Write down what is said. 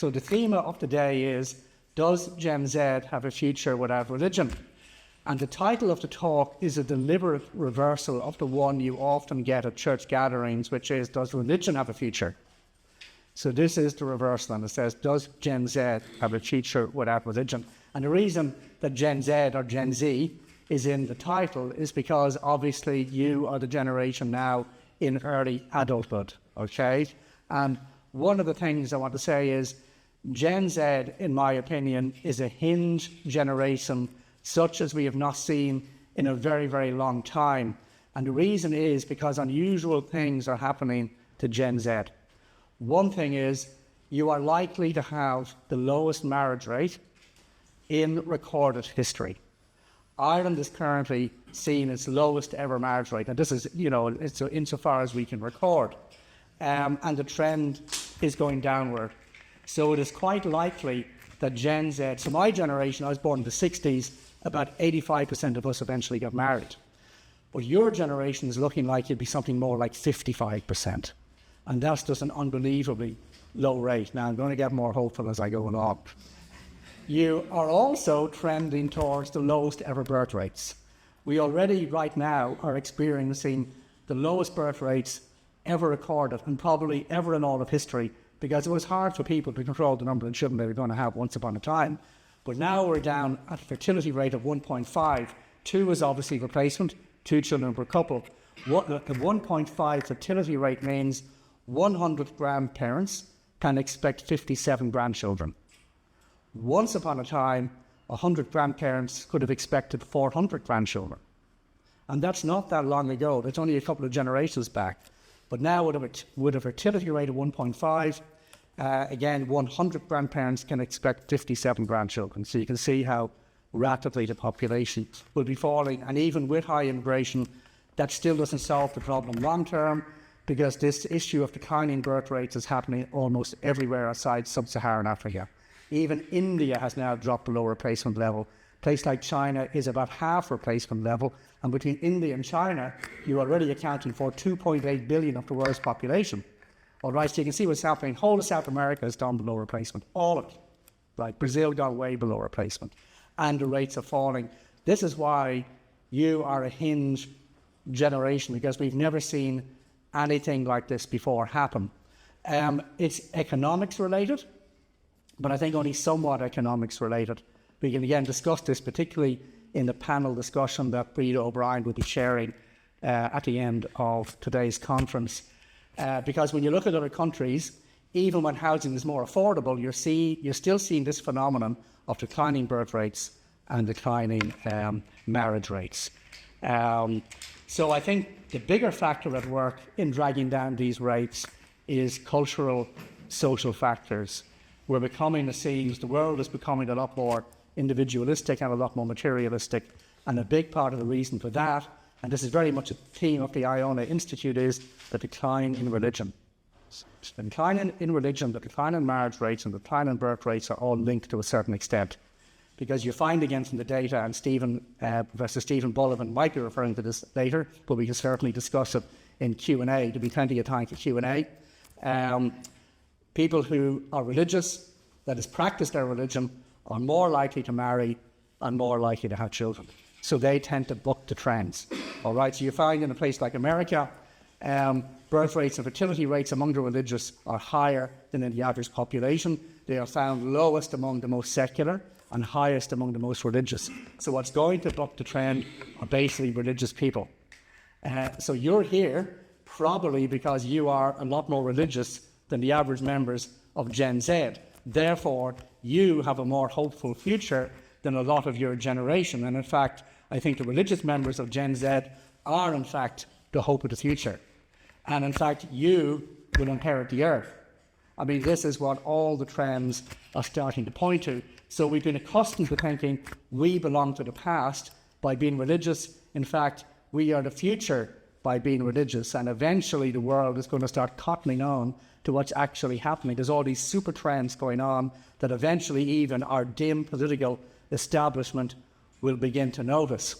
So the theme of the day is, does Gen Z have a future without religion? And the title of the talk is a deliberate reversal of the one you often get at church gatherings, which is, does religion have a future? So this is the reversal, and it says, does Gen Z have a future without religion? And the reason that Gen Z or Gen Z is in the title is because obviously you are the generation now in early adulthood, okay? And one of the things I want to say is Gen Z, in my opinion, is a hinge generation such as we have not seen in a very, very long time. And the reason is because unusual things are happening to Gen Z. One thing is you are likely to have the lowest marriage rate in recorded history. Ireland is currently seeing its lowest ever marriage rate. And this is, it's insofar as we can record. And the trend is going downward. So it is quite likely that Gen Z, so my generation, I was born in the 60s, about 85% of us eventually got married. But your generation is looking like it'd be something more like 55%. And that's just an unbelievably low rate. Now, I'm going to get more hopeful as I go along. You are also trending towards the lowest ever birth rates. We already right now are experiencing the lowest birth rates ever recorded and probably ever in all of history, because it was hard for people to control the number of children they were going to have once upon a time. But now we're down at a fertility rate of 1.5. 2 is obviously replacement, 2 children per couple. The 1.5 fertility rate means 100 grandparents can expect 57 grandchildren. Once upon a time, 100 grandparents could have expected 400 grandchildren. And that's not that long ago. That's only a couple of generations back. But now with a fertility rate of 1.5, again, 100 grandparents can expect 57 grandchildren. So you can see how rapidly the population will be falling. And even with high immigration, that still doesn't solve the problem long term, because this issue of declining birth rates is happening almost everywhere outside sub-Saharan Africa. Even India has now dropped below replacement level. A place like China is about half replacement level. And between India and China, you're already accounting for 2.8 billion of the world's population. All right, so you can see what's happening. Whole of South America is down below replacement. All of it. Right, Brazil got way below replacement. And the rates are falling. This is why you are a hinge generation, because we've never seen anything like this before happen. It's economics related, but I think only somewhat economics related. We can again discuss this particularly in the panel discussion that Breda O'Brien will be sharing at the end of today's conference. Because when you look at other countries, even when housing is more affordable, you're still seeing this phenomenon of declining birth rates and declining marriage rates. So I think the bigger factor at work in dragging down these rates is cultural, social factors. We're becoming, it seems, the world is becoming a lot more individualistic and a lot more materialistic. And a big part of the reason for that, and this is very much a theme of the Iona Institute, is the decline in religion. The decline in religion, the decline in marriage rates, and the decline in birth rates are all linked to a certain extent. Because you find again from the data, and Professor Stephen Bullivan might be referring to this later, but we can certainly discuss it in Q&A. There'll be plenty of time for Q&A. People who are religious, that is, practice their religion, are more likely to marry and more likely to have children. So they tend to buck the trends. All right, so you find in a place like America, birth rates and fertility rates among the religious are higher than in the average population. They are found lowest among the most secular and highest among the most religious. So what's going to buck the trend are basically religious people. So you're here probably because you are a lot more religious than the average members of Gen Z. Therefore, you have a more hopeful future than a lot of your generation. And in fact, I think the religious members of Gen Z are in fact the hope of the future. And in fact, you will inherit the earth. I mean, this is what all the trends are starting to point to. So we've been accustomed to thinking we belong to the past by being religious. In fact, we are the future by being religious. And eventually the world is going to start cottoning on to what's actually happening. There's all these super trends going on that eventually even our dim political establishment will begin to notice.